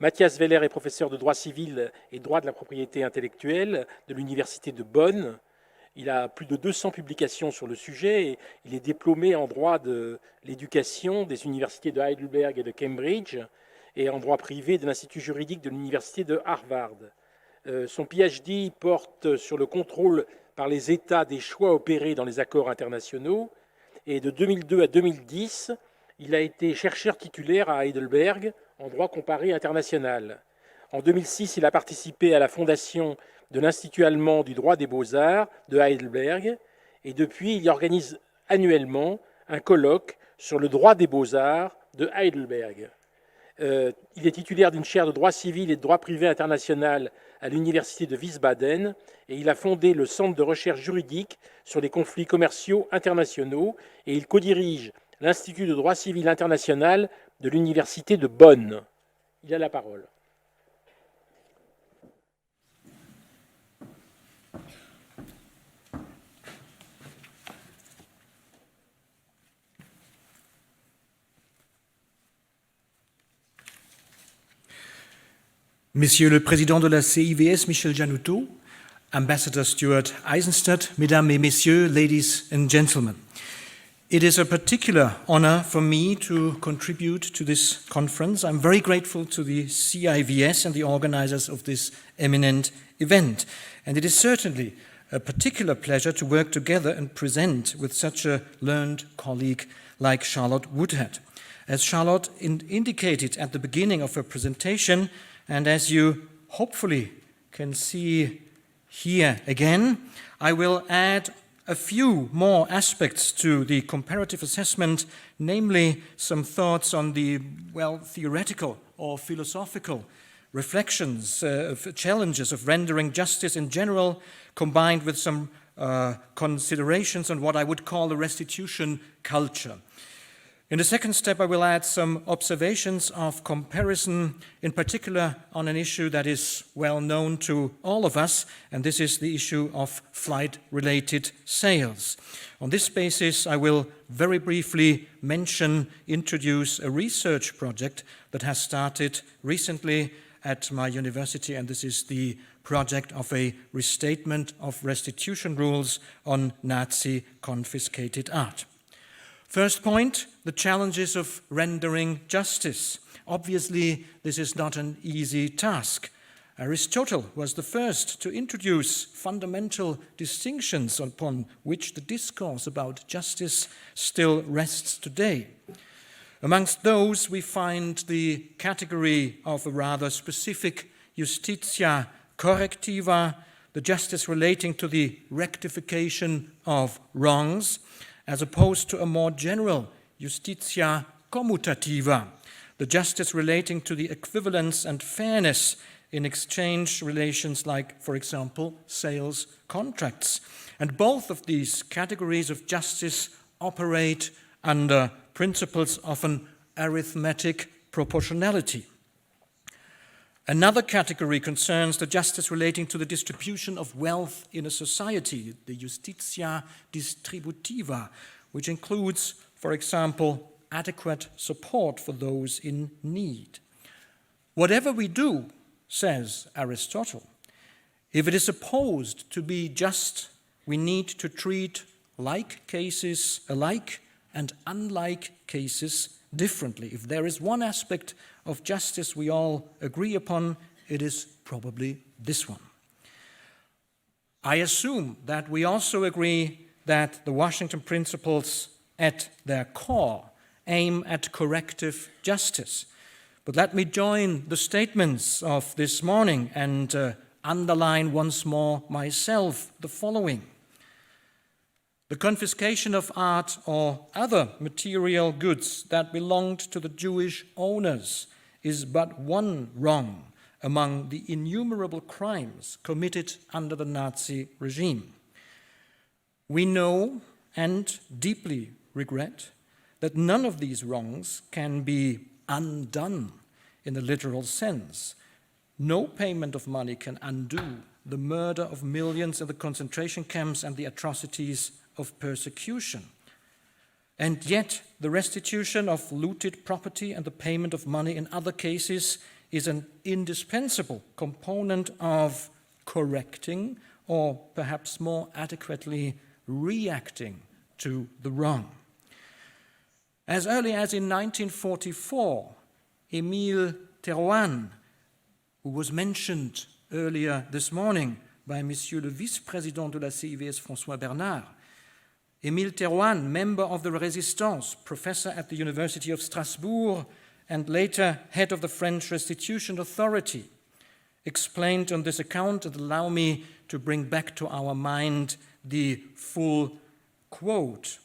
Matthias Weller est professeur de droit civil et droit de la propriété intellectuelle de l'université de Bonn. Il a plus de 200 publications sur le sujet et il est diplômé en droit de l'éducation des universités de Heidelberg et de Cambridge et en droit privé de l'Institut juridique de l'université de Harvard. Son PhD porte sur le contrôle par les États des choix opérés dans les accords internationaux et de 2002 à 2010, il a été chercheur titulaire à Heidelberg en droit comparé international. En 2006, il a participé à la fondation de l'Institut allemand du droit des beaux-arts de Heidelberg et depuis, il organise annuellement un colloque sur le droit des beaux-arts de Heidelberg. Il est titulaire d'une chaire de droit civil et de droit privé international à l'université de Wiesbaden et il a fondé le Centre de recherche juridique sur les conflits commerciaux internationaux et il co-dirige l'Institut de droit civil international de l'université de Bonn. Il a la parole. Monsieur le Président de la CIVS, Michel Jeannoutot, Ambassador Stuart Eisenstadt, Mesdames et Messieurs, ladies and gentlemen. It is a particular honor for me to contribute to this conference. I'm very grateful to the CIVS and the organizers of this eminent event. And it is certainly a particular pleasure to work together and present with such a learned colleague like Charlotte Woodhead. As Charlotte indicated at the beginning of her presentation, and as you hopefully can see here again, I will add a few more aspects to the comparative assessment, namely some thoughts on the, theoretical or philosophical reflections, challenges of rendering justice in general, combined with some considerations on what I would call the restitution culture. In the second step, I will add some observations of comparison, in particular on an issue that is well known to all of us, and this is the issue of flight-related sales. On this basis, I will very briefly introduce a research project that has started recently at my university, and this is the project of a restatement of restitution rules on Nazi confiscated art. First point, the challenges of rendering justice. Obviously, this is not an easy task. Aristotle was the first to introduce fundamental distinctions upon which the discourse about justice still rests today. Amongst those, we find the category of a rather specific justitia correctiva, the justice relating to the rectification of wrongs, as opposed to a more general justitia commutativa, the justice relating to the equivalence and fairness in exchange relations like, for example, sales contracts. And both of these categories of justice operate under principles of an arithmetic proportionality. Another category concerns the justice relating to the distribution of wealth in a society, the justitia distributiva, which includes, for example, adequate support for those in need. Whatever we do, says Aristotle, if it is supposed to be just, we need to treat like cases alike and unlike cases differently. If there is one aspect of justice we all agree upon, it is probably this one. I assume that we also agree that the Washington Principles at their core aim at corrective justice. But let me join the statements of this morning and underline once more myself the following. The confiscation of art or other material goods that belonged to the Jewish owners is but one wrong among the innumerable crimes committed under the Nazi regime. We know and deeply regret that none of these wrongs can be undone in the literal sense. No payment of money can undo the murder of millions in the concentration camps and the atrocities of persecution. And yet, the restitution of looted property and the payment of money in other cases is an indispensable component of correcting, or perhaps more adequately, reacting to the wrong. As early as in 1944, Émile Thérouanne, who was mentioned earlier this morning by Monsieur le Vice-Président de la CIVS, François Bernard, Émile Thérouanne, member of the Resistance, professor at the University of Strasbourg, and later head of the French Restitution Authority, explained on this account, and allow me to bring back to our mind the full quote.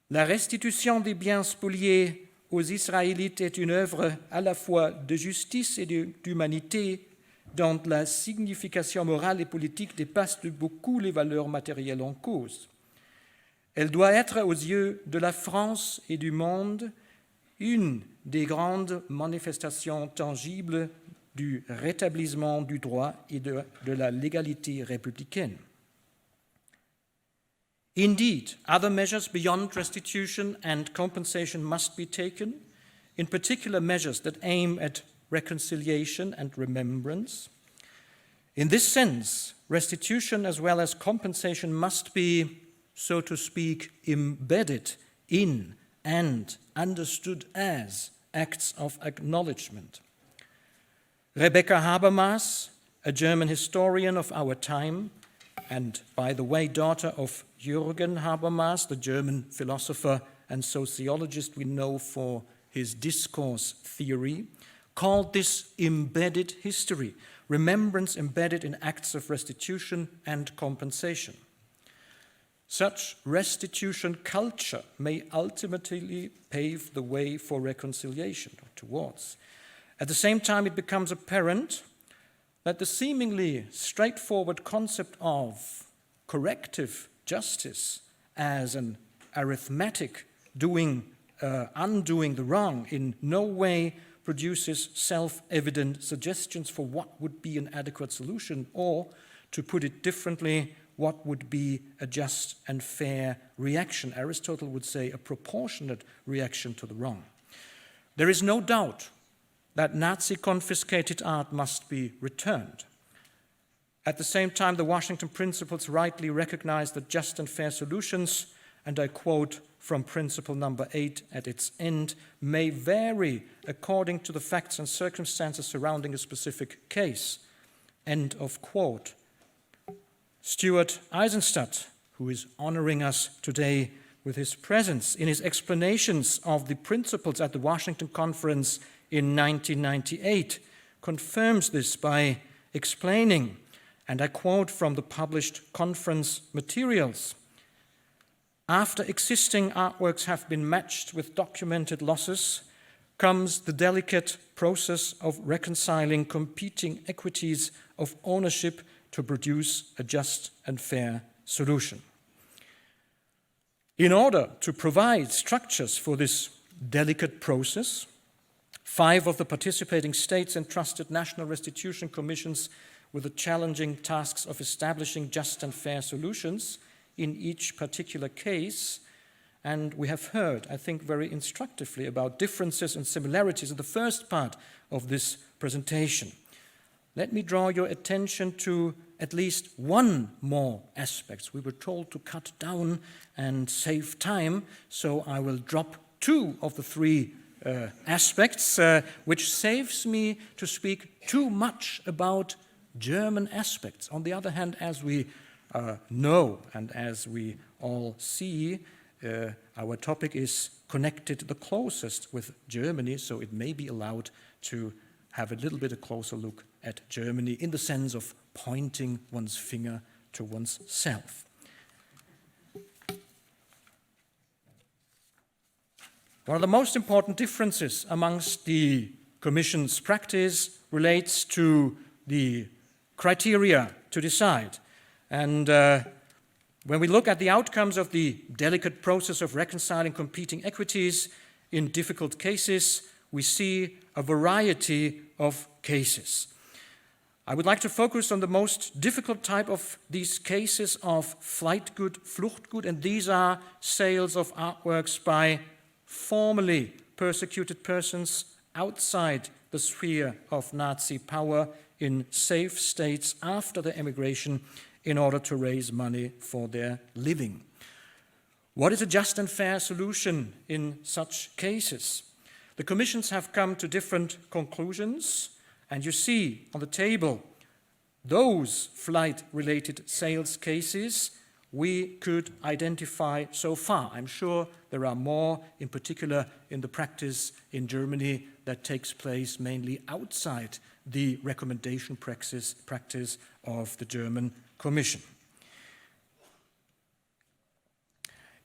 La restitution des biens spoliés aux Israélites est une œuvre à la fois de justice et d'humanité dont la signification morale et politique dépasse de beaucoup les valeurs matérielles en cause. Elle doit être, aux yeux de la France et du monde, une des grandes manifestations tangibles du rétablissement du droit et de la légalité républicaine. Indeed, other measures beyond restitution and compensation must be taken, in particular measures that aim at reconciliation and remembrance. In this sense, restitution as well as compensation must be, so to speak, embedded in and understood as acts of acknowledgement. Rebecca Habermas, a German historian of our time, and, by the way, daughter of Jürgen Habermas, the German philosopher and sociologist we know for his discourse theory, called this embedded history, remembrance embedded in acts of restitution and compensation. Such restitution culture may ultimately pave the way for reconciliation, or towards. At the same time, it becomes apparent that the seemingly straightforward concept of corrective justice as an arithmetic undoing the wrong in no way produces self-evident suggestions for what would be an adequate solution, or, to put it differently, what would be a just and fair reaction. Aristotle would say a proportionate reaction to the wrong. There is no doubt that Nazi-confiscated art must be returned. At the same time, the Washington Principles rightly recognize that just and fair solutions, and I quote from principle number 8 at its end, may vary according to the facts and circumstances surrounding a specific case. End of quote. Stuart Eisenstadt, who is honoring us today with his presence, in his explanations of the principles at the Washington Conference in 1998, confirms this by explaining, and I quote from the published conference materials, after existing artworks have been matched with documented losses, comes the delicate process of reconciling competing equities of ownership to produce a just and fair solution. In order to provide structures for this delicate process, 5 of the participating states entrusted national restitution commissions with the challenging tasks of establishing just and fair solutions in each particular case. And we have heard, I think, very instructively about differences and similarities in the first part of this presentation. Let me draw your attention to at least one more aspect. We were told to cut down and save time, so I will drop 2 of the 3 aspects, which saves me to speak too much about German aspects. On the other hand, as we know and as we all see, our topic is connected the closest with Germany, so it may be allowed to have a little bit a closer look at Germany in the sense of pointing one's finger to one's self. One of the most important differences amongst the Commission's practice relates to the criteria to decide. And when we look at the outcomes of the delicate process of reconciling competing equities in difficult cases, we see a variety of cases. I would like to focus on the most difficult type of these cases of flight good, Fluchtgut, and these are sales of artworks by formerly persecuted persons outside the sphere of Nazi power in safe states after their emigration in order to raise money for their living. What is a just and fair solution in such cases? The commissions have come to different conclusions, and you see on the table those flight-related sales cases we could identify so far. I'm sure there are more, in particular in the practice in Germany that takes place mainly outside the recommendation practice of the German Commission.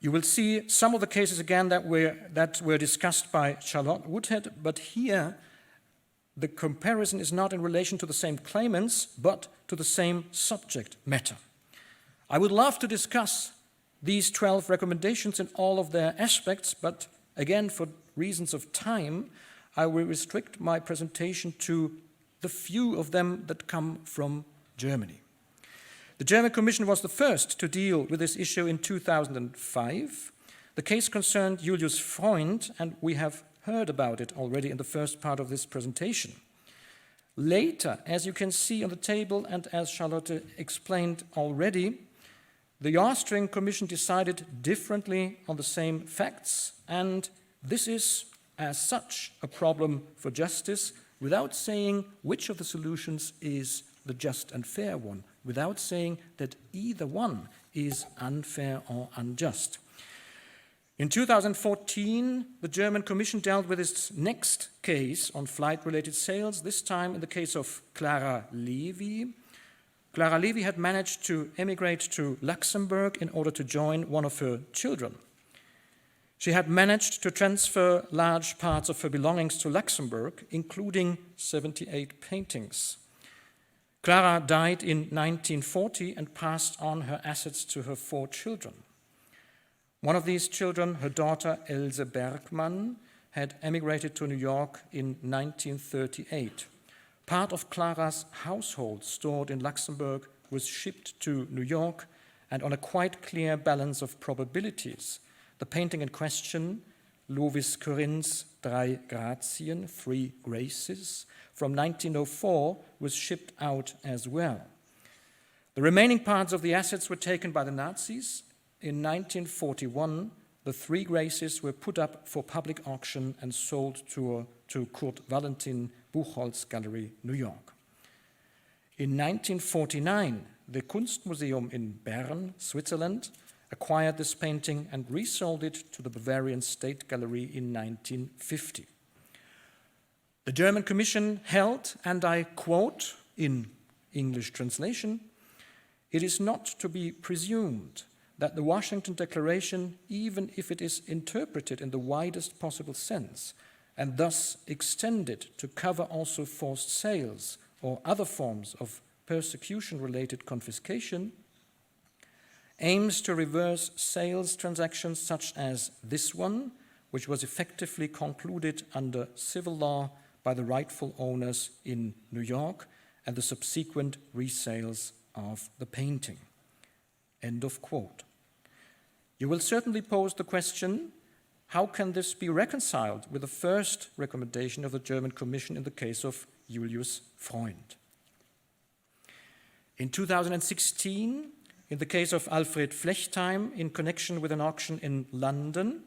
You will see some of the cases again that were discussed by Charlotte Woodhead, but here the comparison is not in relation to the same claimants, but to the same subject matter. I would love to discuss these 12 recommendations in all of their aspects, but again, for reasons of time, I will restrict my presentation to the few of them that come from Germany. The German Commission was the first to deal with this issue in 2005. The case concerned Julius Freund, and we have heard about it already in the first part of this presentation. Later, as you can see on the table, and as Charlotte explained already, the Austrian Commission decided differently on the same facts, and this is, as such, a problem for justice, without saying which of the solutions is the just and fair one, without saying that either one is unfair or unjust. In 2014, the German Commission dealt with its next case on flight-related sales, this time in the case of Clara Levy. Clara Levy had managed to emigrate to Luxembourg in order to join one of her children. She had managed to transfer large parts of her belongings to Luxembourg, including 78 paintings. Clara died in 1940 and passed on her assets to her 4 children. One of these children, her daughter Else Bergmann, had emigrated to New York in 1938. Part of Clara's household stored in Luxembourg was shipped to New York, and on a quite clear balance of probabilities, the painting in question, Lovis Corinne's Drei Grazien, 3 Graces, from 1904, was shipped out as well. The remaining parts of the assets were taken by the Nazis. In 1941, the 3 Graces were put up for public auction and sold to Kurt Valentin Buchholz Gallery, New York. In 1949, the Kunstmuseum in Bern, Switzerland, acquired this painting and resold it to the Bavarian State Gallery in 1950. The German Commission held, and I quote in English translation, "It is not to be presumed that the Washington Declaration, even if it is interpreted in the widest possible sense, and thus extended to cover also forced sales or other forms of persecution-related confiscation, aims to reverse sales transactions such as this one, which was effectively concluded under civil law by the rightful owners in New York and the subsequent resales of the painting." End of quote. You will certainly pose the question, how can this be reconciled with the first recommendation of the German Commission in the case of Julius Freund? In 2016, in the case of Alfred Flechtheim, in connection with an auction in London,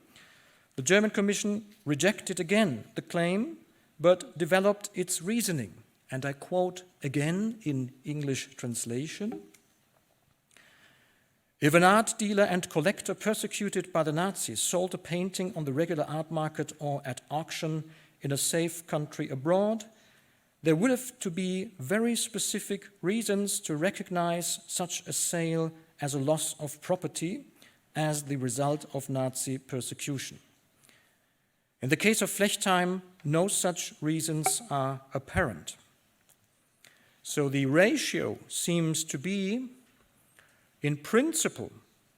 the German Commission rejected again the claim, but developed its reasoning. And I quote again in English translation, "If an art dealer and collector persecuted by the Nazis sold a painting on the regular art market or at auction in a safe country abroad, there would have to be very specific reasons to recognize such a sale as a loss of property as the result of Nazi persecution. In the case of Flechtheim, no such reasons are apparent." So the ratio seems to be, in principle,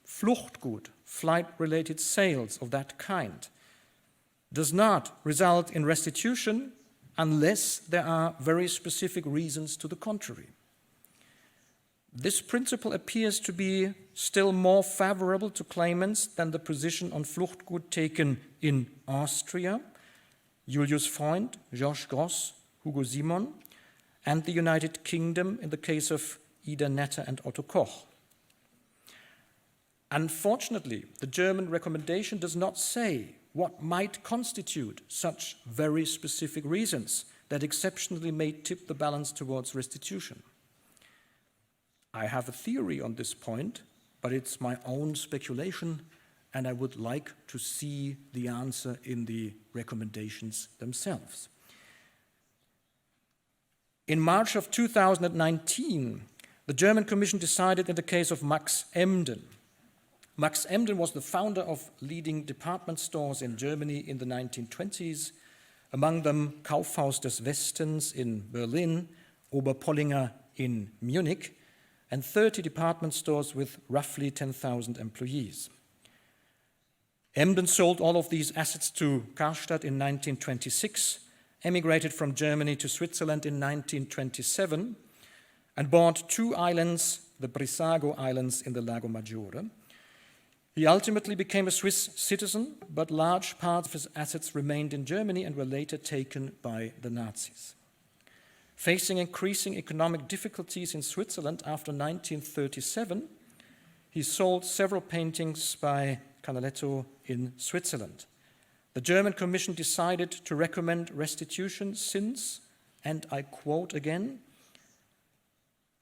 Fluchtgut, flight-related sales of that kind, does not result in restitution unless there are very specific reasons to the contrary. This principle appears to be still more favorable to claimants than the position on Fluchtgut taken in Austria. Julius Freund, Georges Gross, Hugo Simon, and the United Kingdom in the case of Ida Netter and Otto Koch. Unfortunately, the German recommendation does not say what might constitute such very specific reasons that exceptionally may tip the balance towards restitution. I have a theory on this point, but it's my own speculation, and I would like to see the answer in the recommendations themselves. In March of 2019, the German Commission decided in the case of Max Emden. Max Emden was the founder of leading department stores in Germany in the 1920s, among them Kaufhaus des Westens in Berlin, Oberpollinger in Munich, and 30 department stores with roughly 10,000 employees. Emden sold all of these assets to Karstadt in 1926, emigrated from Germany to Switzerland in 1927, and bought 2 islands, the Brissago Islands in the Lago Maggiore. He ultimately became a Swiss citizen, but large parts of his assets remained in Germany and were later taken by the Nazis. Facing increasing economic difficulties in Switzerland after 1937, he sold several paintings by Canaletto in Switzerland. The German Commission decided to recommend restitution since, and I quote again,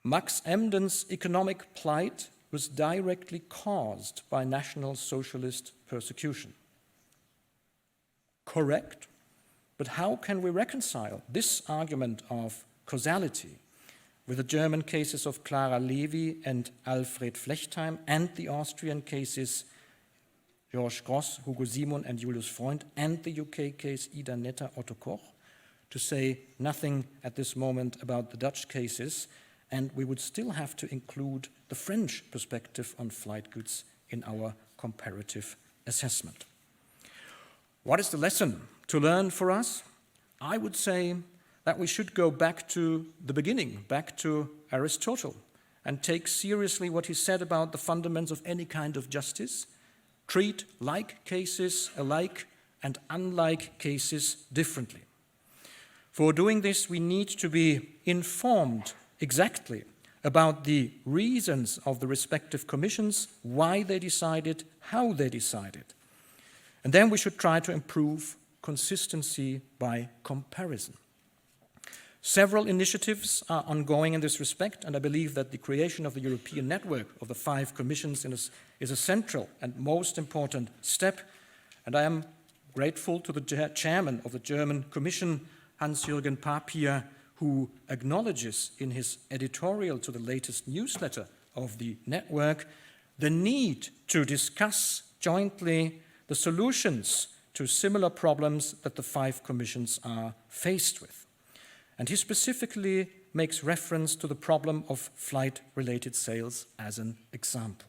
Max Emden's economic plight was directly caused by National Socialist persecution. Correct, but how can we reconcile this argument of causality with the German cases of Clara Levy and Alfred Flechtheim and the Austrian cases Georges Gross, Hugo Simon and Julius Freund and the UK case Ida Netter, Otto Koch, to say nothing at this moment about the Dutch cases, and we would still have to include the French perspective on flight goods in our comparative assessment. What is the lesson to learn for us? I would say that we should go back to the beginning, back to Aristotle, and take seriously what he said about the fundamentals of any kind of justice, treat like cases alike and unlike cases differently. For doing this, we need to be informed exactly about the reasons of the respective commissions, why they decided, how they decided. And then we should try to improve consistency by comparison. Several initiatives are ongoing in this respect, and I believe that the creation of the European network of the 5 commissions is a central and most important step, and I am grateful to the chairman of the German Commission, Hans-Jürgen Papier, who acknowledges in his editorial to the latest newsletter of the network the need to discuss jointly the solutions to similar problems that the 5 commissions are faced with. And he specifically makes reference to the problem of flight-related sales as an example.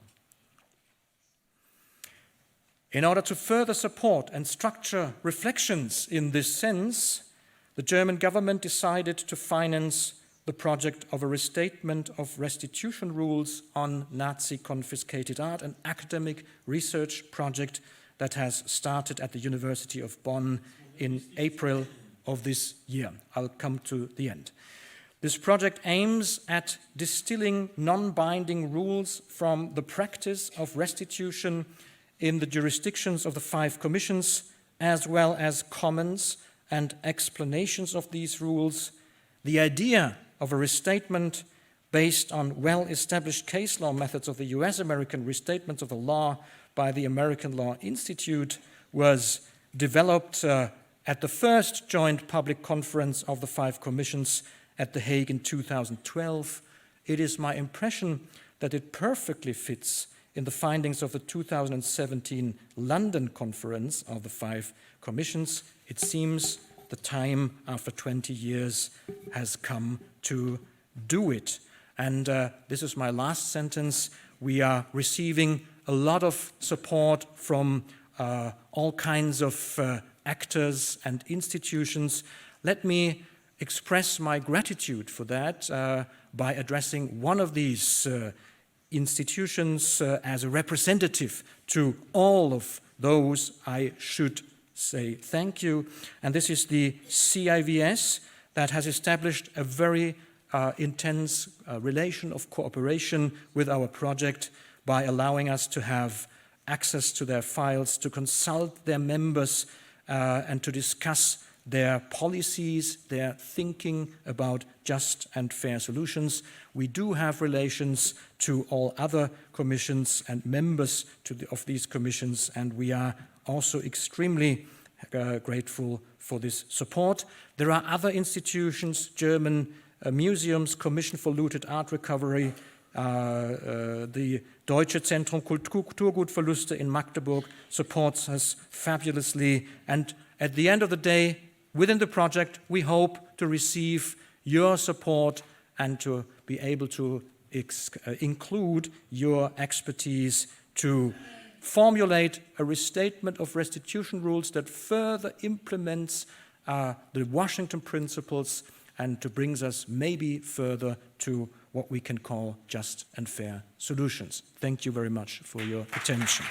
In order to further support and structure reflections in this sense, the German government decided to finance the project of a restatement of restitution rules on Nazi-confiscated art, an academic research project that has started at the University of Bonn in April of this year. I'll come to the end. This project aims at distilling non-binding rules from the practice of restitution in the jurisdictions of the 5 commissions, as well as comments and explanations of these rules. The idea of a restatement based on well-established case law methods of the US-American restatements of the law by the American Law Institute was developed at the first joint public conference of the 5 commissions at The Hague in 2012. It is my impression that it perfectly fits in the findings of the 2017 London conference of the 5 commissions. It seems the time after 20 years has come to do it. And this is my last sentence. We are receiving a lot of support from all kinds of actors and institutions. Let me express my gratitude for that by addressing one of these institutions as a representative to all of those I should say thank you. And this is the CIVS that has established a very intense relation of cooperation with our project by allowing us to have access to their files, to consult their members, and to discuss their policies, their thinking about just and fair solutions. We do have relations to all other commissions and members of these commissions, and we are also extremely grateful for this support. There are other institutions, German museums, Commission for Looted Art Recovery, the Deutsche Zentrum Kulturgutverluste in Magdeburg supports us fabulously. And at the end of the day, within the project, we hope to receive your support and to be able to include your expertise to formulate a restatement of restitution rules that further implements the Washington principles and to brings us maybe further to what we can call just and fair solutions. Thank you very much for your attention.